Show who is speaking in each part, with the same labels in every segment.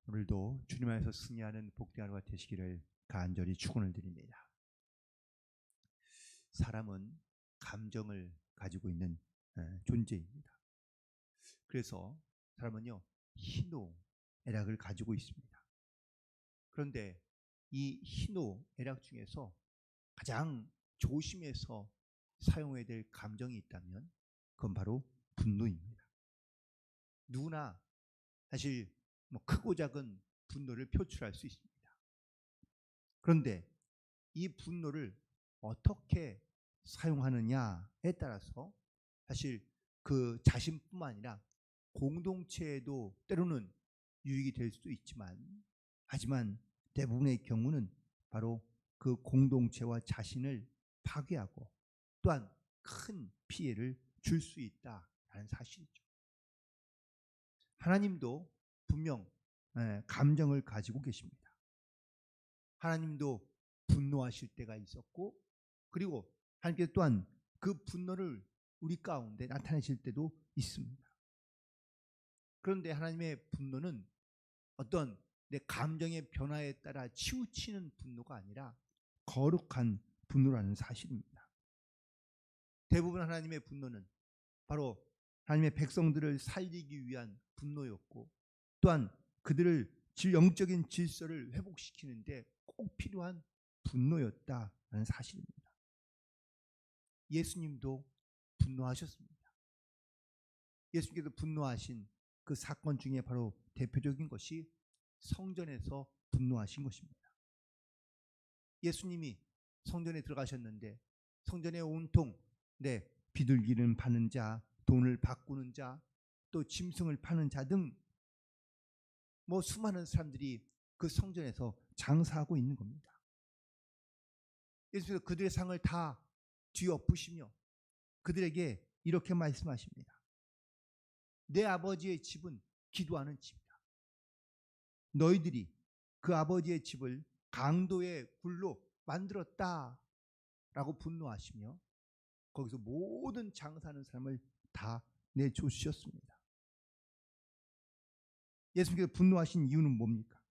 Speaker 1: 오늘도 주님 안에서 승리하는 복된 하루가 되시기를 간절히 축원을 드립니다. 사람은 감정을 가지고 있는 존재입니다. 그래서 사람은요, 희노애락을 가지고 있습니다. 그런데 이 희노애락 중에서 가장 조심해서 사용해야 될 감정이 있다면 그건 바로 분노입니다. 누구나 사실 크고 작은 분노를 표출할 수 있습니다. 그런데 이 분노를 어떻게 사용하느냐에 따라서 사실 그 자신뿐만 아니라 공동체에도 때로는 유익이 될 수도 있지만, 하지만 대부분의 경우는 바로 그 공동체와 자신을 파괴하고 또한 큰 피해를 줄 수 있다라는 사실이죠. 하나님도 분명 감정을 가지고 계십니다. 하나님도 분노하실 때가 있었고, 그리고 하나님께서 또한 그 분노를 우리 가운데 나타내실 때도 있습니다. 그런데 하나님의 분노는 어떤 내 감정의 변화에 따라 치우치는 분노가 아니라 거룩한 분노라는 사실입니다. 대부분 하나님의 분노는 바로 하나님의 백성들을 살리기 위한 분노였고, 또한 그들을 영적인 질서를 회복시키는데 꼭 필요한 분노였다라는 사실입니다. 예수님도 분노하셨습니다. 예수님께서 분노하신 그 사건 중에 바로 대표적인 것이 성전에서 분노하신 것입니다. 예수님이 성전에 들어가셨는데 성전에 온통 비둘기를 파는 자, 돈을 바꾸는 자, 또 짐승을 파는 자 등 수많은 사람들이 그 성전에서 장사하고 있는 겁니다. 예수님께서 그들의 상을 다 뒤엎으시며 그들에게 이렇게 말씀하십니다. 내 아버지의 집은 기도하는 집이다. 너희들이 그 아버지의 집을 강도의 굴로 만들었다 라고 분노하시며 거기서 모든 장사하는 사람을 다 내쫓으셨습니다. 예수님께서 분노하신 이유는 뭡니까?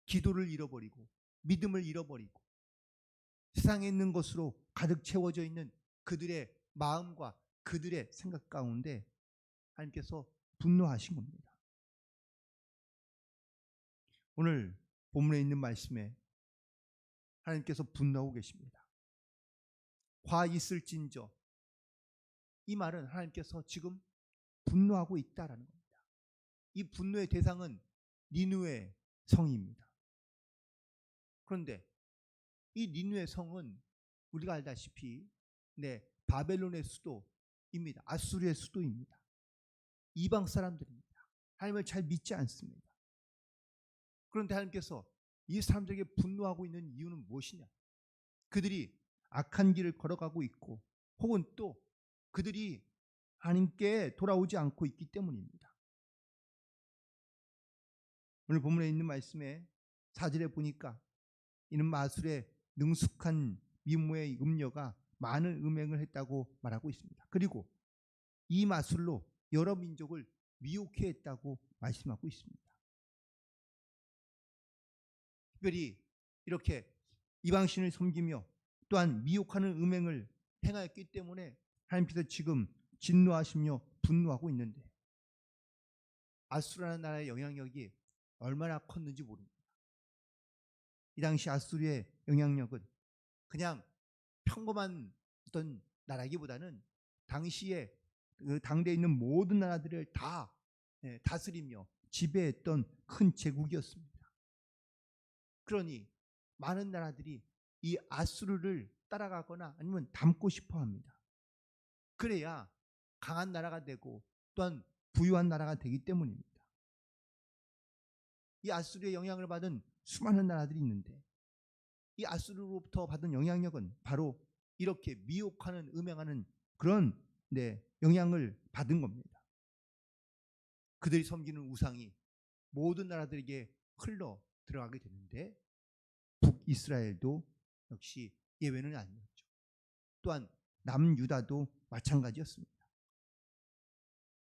Speaker 1: 기도를 잃어버리고 믿음을 잃어버리고 세상에 있는 것으로 가득 채워져 있는 그들의 마음과 그들의 생각 가운데 하나님께서 분노하신 겁니다. 오늘 본문에 있는 말씀에 하나님께서 분노하고 계십니다. 화 있을진저, 이 말은 하나님께서 지금 분노하고 있다라는 겁니다. 이 분노의 대상은 니느웨 성입니다. 그런데 이 니느웨 성은 우리가 알다시피 바벨론의 수도입니다. 아수르의 수도입니다. 이방 사람들입니다. 하나님을 잘 믿지 않습니다. 그런데 하나님께서 이 사람들에게 분노하고 있는 이유는 무엇이냐? 그들이 악한 길을 걸어가고 있고 혹은 또 그들이 하나님께 돌아오지 않고 있기 때문입니다. 오늘 본문에 있는 말씀에 4절에 보니까 이는 마술의 능숙한 미모의 음녀가 많은 음행을 했다고 말하고 있습니다. 그리고 이 마술로 여러 민족을 미혹해 했다고 말씀하고 있습니다. 특별히 이렇게 이방신을 섬기며 또한 미혹하는 음행을 행하였기 때문에 하나님께서 지금 진노하시며 분노하고 있는데, 아수르라는 나라의 영향력이 얼마나 컸는지 모릅니다. 이 당시 아수르의 영향력은 그냥 평범한 어떤 나라기보다는 당시에 그 당대에 있는 모든 나라들을 다 다스리며 지배했던 큰 제국이었습니다. 그러니 많은 나라들이 이 아수르를 따라가거나 아니면 닮고 싶어 합니다. 그래야 강한 나라가 되고 또한 부유한 나라가 되기 때문입니다. 이 아수르의 영향을 받은 수많은 나라들이 있는데 이 아수르로부터 받은 영향력은 바로 이렇게 미혹하는 음행하는 그런 영향을 받은 겁니다. 그들이 섬기는 우상이 모든 나라들에게 흘러 들어가게 되는데 북이스라엘도 역시 예외는 아니었죠. 또한 남유다도 마찬가지였습니다.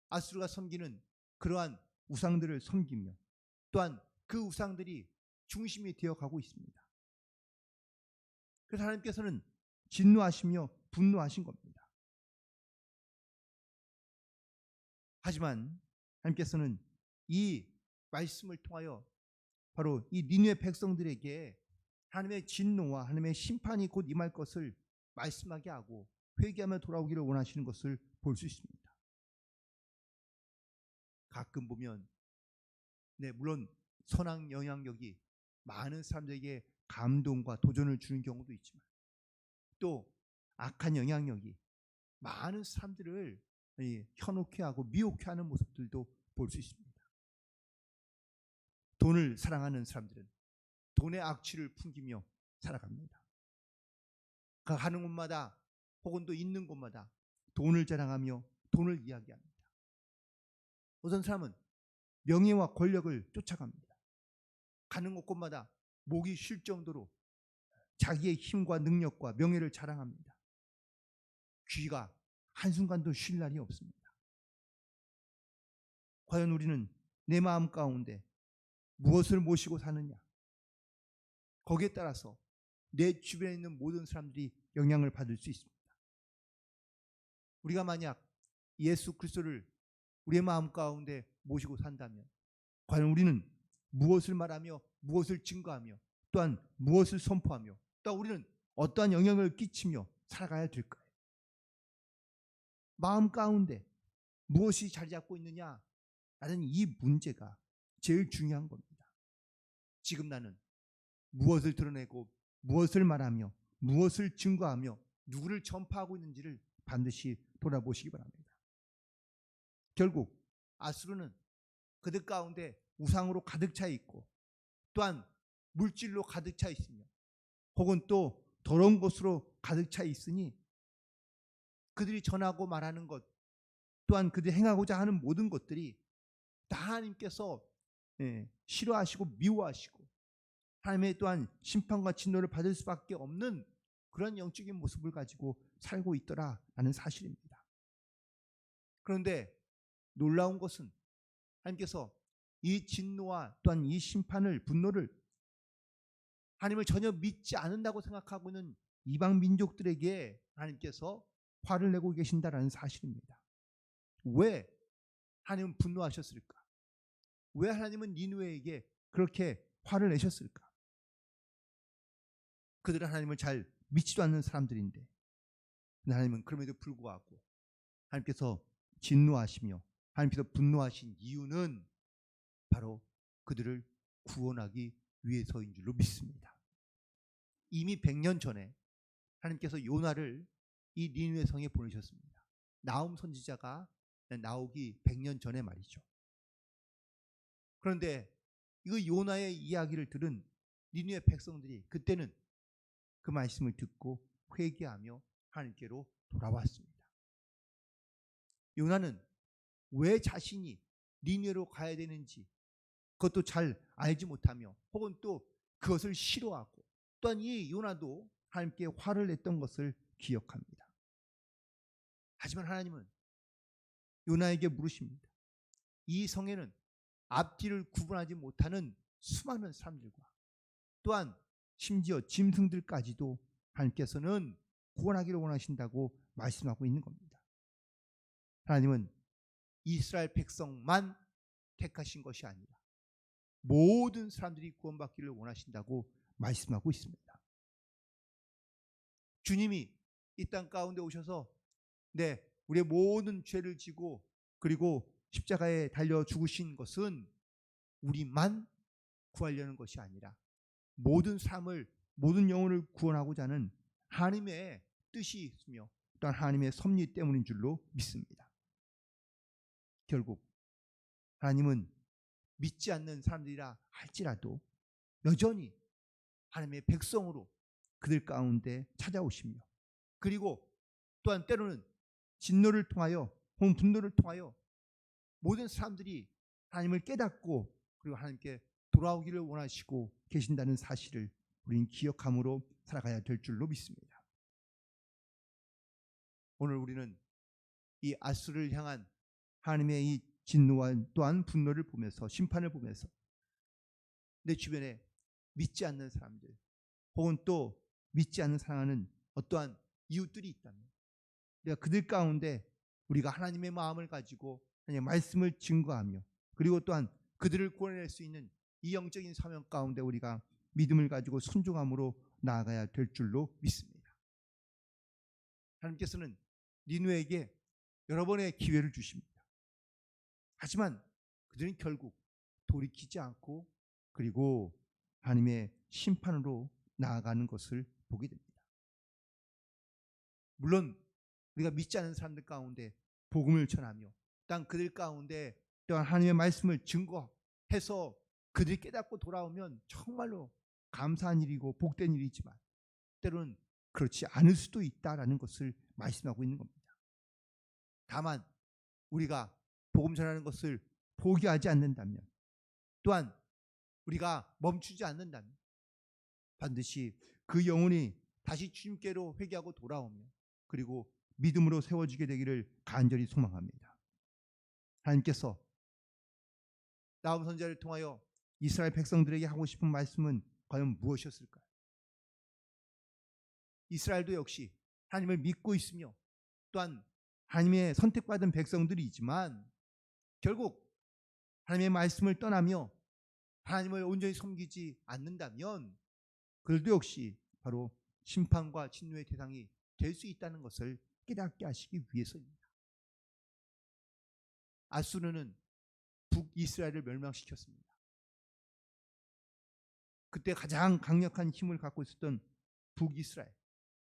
Speaker 1: 아수르가 섬기는 그러한 우상들을 섬기며 또한 그 우상들이 중심이 되어가고 있습니다. 그래서 하나님께서는 진노하시며 분노하신 겁니다. 하지만 하나님께서는 이 말씀을 통하여 바로 이 니느웨 백성들에게 하나님의 진노와 하나님의 심판이 곧 임할 것을 말씀하게 하고 회개하며 돌아오기를 원하시는 것을 볼 수 있습니다. 가끔 보면 물론 선한 영향력이 많은 사람들에게 감동과 도전을 주는 경우도 있지만 또 악한 영향력이 많은 사람들을 현혹해 하고 미혹해 하는 모습들도 볼 수 있습니다. 돈을 사랑하는 사람들은 돈의 악취를 풍기며 살아갑니다. 가는 곳마다 혹은 또 있는 곳마다 돈을 자랑하며 돈을 이야기합니다. 어떤 사람은 명예와 권력을 쫓아갑니다. 가는 곳곳마다 목이 쉴 정도로 자기의 힘과 능력과 명예를 자랑합니다. 귀가 한순간도 쉴 날이 없습니다. 과연 우리는 내 마음 가운데 무엇을 모시고 사느냐? 거기에 따라서 내 주변에 있는 모든 사람들이 영향을 받을 수 있습니다. 우리가 만약 예수 그리스도를 우리의 마음 가운데 모시고 산다면 과연 우리는 무엇을 말하며 무엇을 증거하며 또한 무엇을 선포하며 또 우리는 어떠한 영향을 끼치며 살아가야 될까요? 마음 가운데 무엇이 자리 잡고 있느냐라는 이 문제가 제일 중요한 겁니다. 지금 나는 무엇을 드러내고 무엇을 말하며 무엇을 증거하며 누구를 전파하고 있는지를 반드시 돌아보시기 바랍니다. 결국 아수르는 그들 가운데 우상으로 가득 차 있고 또한 물질로 가득 차 있으며 혹은 또 더러운 것으로 가득 차 있으니 그들이 전하고 말하는 것 또한 그들이 행하고자 하는 모든 것들이 다 하나님께서 싫어하시고 미워하시고 하나님의 또한 심판과 진노를 받을 수밖에 없는 그런 영적인 모습을 가지고 살고 있더라라는 사실입니다. 그런데 놀라운 것은 하나님께서 이 진노와 또한 이 심판을 분노를 하나님을 전혀 믿지 않는다고 생각하고 있는 이방 민족들에게 하나님께서 화를 내고 계신다라는 사실입니다. 왜 하나님은 분노하셨을까? 왜 하나님은 니느웨에게 그렇게 화를 내셨을까? 그들은 하나님을 잘 믿지도 않는 사람들인데 하나님은 그럼에도 불구하고 하나님께서 진노하시며 하나님께서 분노하신 이유는 바로 그들을 구원하기 위해서인 줄로 믿습니다. 이미 100년 전에 하나님께서 요나를 이 니느웨 성에 보내셨습니다. 나훔 선지자가 나오기 100년 전에 말이죠. 그런데 이 요나의 이야기를 들은 니느웨 백성들이 그때는 그 말씀을 듣고 회개하며 하나님께로 돌아왔습니다. 요나는 왜 자신이 니느웨로 가야 되는지 그것도 잘 알지 못하며 혹은 또 그것을 싫어하고 또한 이 요나도 하나님께 화를 냈던 것을 기억합니다. 하지만 하나님은 요나에게 물으십니다. 이 성에는 앞뒤를 구분하지 못하는 수많은 사람들과 또한 심지어 짐승들까지도 하나님께서는 구원하기를 원하신다고 말씀하고 있는 겁니다. 하나님은 이스라엘 백성만 택하신 것이 아니라 모든 사람들이 구원받기를 원하신다고 말씀하고 있습니다. 주님이 이 땅 가운데 오셔서 우리의 모든 죄를 지고 그리고 십자가에 달려 죽으신 것은 우리만 구하려는 것이 아니라 모든 삶을 모든 영혼을 구원하고자 하는 하나님의 뜻이 있으며 또한 하나님의 섭리 때문인 줄로 믿습니다. 결국 하나님은 믿지 않는 사람들이라 할지라도 여전히 하나님의 백성으로 그들 가운데 찾아오시며 그리고 또한 때로는 진노를 통하여 혹은 분노를 통하여 모든 사람들이 하나님을 깨닫고 그리고 하나님께 돌아오기를 원하시고 계신다는 사실을 우리는 기억함으로 살아가야 될 줄로 믿습니다. 오늘 우리는 이 아수르를 향한 하나님의 이 진노와 또한 분노를 보면서 심판을 보면서 내 주변에 믿지 않는 사람들 혹은 또 믿지 않는 사랑하는 어떠한 이웃들이 있다면 우리가 그들 가운데 우리가 하나님의 마음을 가지고 하나님의 말씀을 증거하며 그리고 또한 그들을 구원해낼 수 있는 이 영적인 사명 가운데 우리가 믿음을 가지고 순종함으로 나아가야 될 줄로 믿습니다. 하나님께서는 니느웨에게 여러 번의 기회를 주십니다. 하지만 그들은 결국 돌이키지 않고 그리고 하나님의 심판으로 나아가는 것을 보게 됩니다. 물론 우리가 믿지 않는 사람들 가운데 복음을 전하며 또한 그들 가운데 또한 하나님의 말씀을 증거해서 그들이 깨닫고 돌아오면 정말로 감사한 일이고 복된 일이지만 때로는 그렇지 않을 수도 있다라는 것을 말씀하고 있는 겁니다. 다만 우리가 복음 전하는 것을 포기하지 않는다면 또한 우리가 멈추지 않는다면 반드시 그 영혼이 다시 주님께로 회개하고 돌아오며 그리고 믿음으로 세워지게 되기를 간절히 소망합니다. 하나님께서 나훔 선지자를 통하여 이스라엘 백성들에게 하고 싶은 말씀은 과연 무엇이었을까요? 이스라엘도 역시 하나님을 믿고 있으며 또한 하나님의 선택받은 백성들이지만 결국 하나님의 말씀을 떠나며 하나님을 온전히 섬기지 않는다면 그들도 역시 바로 심판과 진노의 대상이 될 수 있다는 것을 깨닫게 하시기 위해서입니다. 아수르는 북이스라엘을 멸망시켰습니다. 그때 가장 강력한 힘을 갖고 있었던 북이스라엘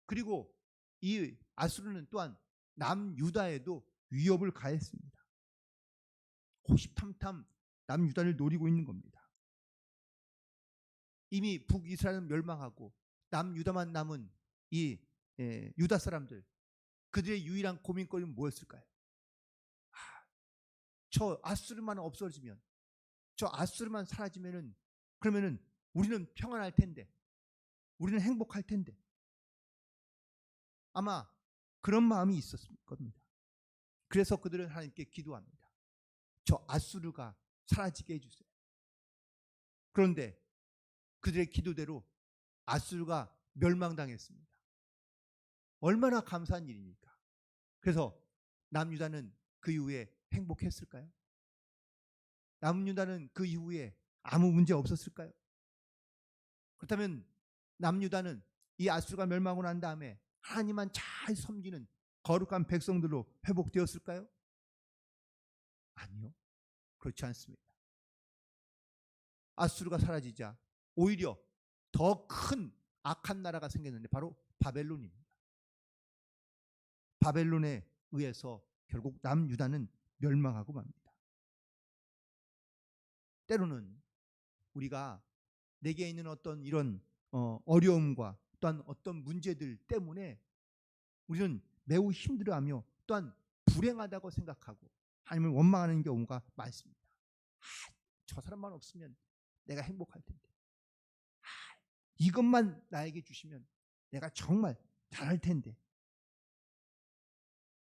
Speaker 1: 그리고 이 아수르는 또한 남유다에도 위협을 가했습니다. 호시탐탐 남유다를 노리고 있는 겁니다. 이미 북이스라엘은 멸망하고 남유다만 남은 이 유다 사람들 그들의 유일한 고민거리는 뭐였을까요? 저 아수르만 없어지면 저 아수르만 사라지면은 그러면은 우리는 평안할 텐데 우리는 행복할 텐데 아마 그런 마음이 있었을 겁니다. 그래서 그들은 하나님께 기도합니다. 저 아수르가 사라지게 해주세요. 그런데 그들의 기도대로 아수르가 멸망당했습니다. 얼마나 감사한 일입니까? 그래서 남유다는 그 이후에 행복했을까요? 남유다는 그 이후에 아무 문제 없었을까요? 그렇다면 남유다는 이 아수르가 멸망하고 난 다음에 하나님만 잘 섬기는 거룩한 백성들로 회복되었을까요? 아니요. 그렇지 않습니다. 아수르가 사라지자 오히려 더 큰 악한 나라가 생겼는데 바로 바벨론입니다. 바벨론에 의해서 결국 남유다는 멸망하고 맙니다. 때로는 우리가 내게 있는 어떤 이런 어려움과 또한 어떤 문제들 때문에 우리는 매우 힘들어하며 또한 불행하다고 생각하고 하나님을 원망하는 경우가 많습니다. 저 사람만 없으면 내가 행복할 텐데 이것만 나에게 주시면 내가 정말 잘할 텐데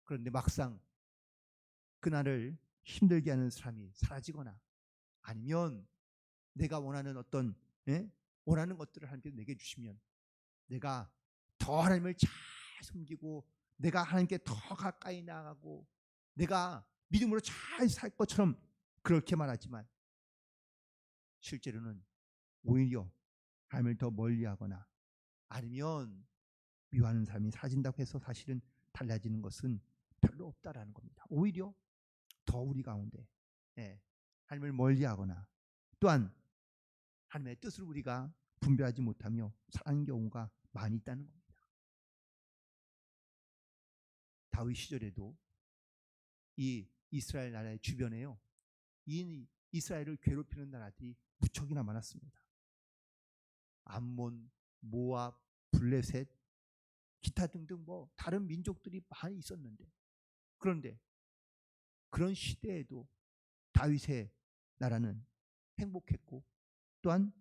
Speaker 1: 그런데 막상 그날을 힘들게 하는 사람이 사라지거나 아니면 내가 원하는 어떤 원하는 것들을 하나님께서 내게 주시면 내가 더 하나님을 잘 섬기고 내가 하나님께 더 가까이 나아가고 내가 믿음으로 잘 살 것처럼 그렇게 말하지만 실제로는 오히려 하나님을 더 멀리하거나 아니면 미워하는 사람이 사라진다고 해서 사실은 달라지는 것은 별로 없다라는 겁니다. 오히려 더 우리 가운데 하나님을 멀리하거나 또한 하나님의 뜻을 우리가 분별하지 못하며 살아가는 경우가 많이 있다는 겁니다. 다윗 시절에도 이 이스라엘 나라의 주변에요 이 이스라엘을 괴롭히는 나라들이 무척이나 많았습니다. 암몬, 모압, 블레셋, 기타 등등 뭐 다른 민족들이 많이 있었는데 그런데 그런 시대에도 다윗의 나라는 행복했고 또한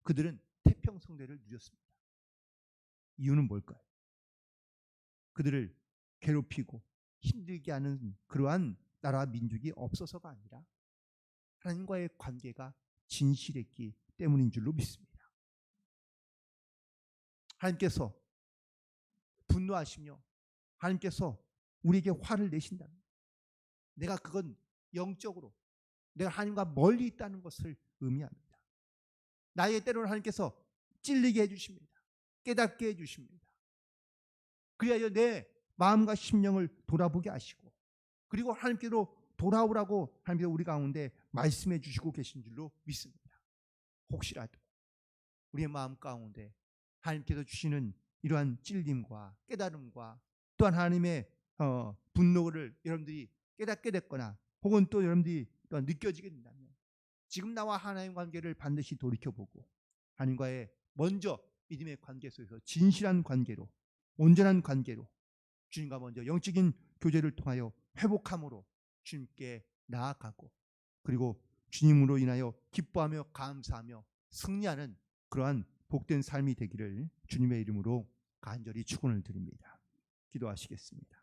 Speaker 1: 그들은 태평성대를 누렸습니다. 이유는 뭘까요? 그들을 괴롭히고 힘들게 하는 그러한 나라와 민족이 없어서가 아니라 하나님과의 관계가 진실했기 때문인 줄로 믿습니다. 하나님께서 분노하시며 하나님께서 우리에게 화를 내신다면 내가 그건 영적으로 내가 하나님과 멀리 있다는 것을 의미합니다. 나에게 때로는 하나님께서 찔리게 해주십니다. 깨닫게 해주십니다. 그리하여 내 마음과 심령을 돌아보게 하시고 그리고 하나님께로 돌아오라고 하나님께서 우리 가운데 말씀해 주시고 계신 줄로 믿습니다. 혹시라도 우리의 마음 가운데 하나님께서 주시는 이러한 찔림과 깨달음과 또한 하나님의 분노를 여러분들이 깨닫게 됐거나 혹은 또 여러분들이 또 느껴지게 된다면 지금 나와 하나님 관계를 반드시 돌이켜보고 하나님과의 먼저 믿음의 관계 속에서 진실한 관계로 온전한 관계로 주님과 먼저 영적인 교제를 통하여 회복함으로 주님께 나아가고 그리고 주님으로 인하여 기뻐하며 감사하며 승리하는 그러한 복된 삶이 되기를 주님의 이름으로 간절히 축원을 드립니다. 기도하시겠습니다.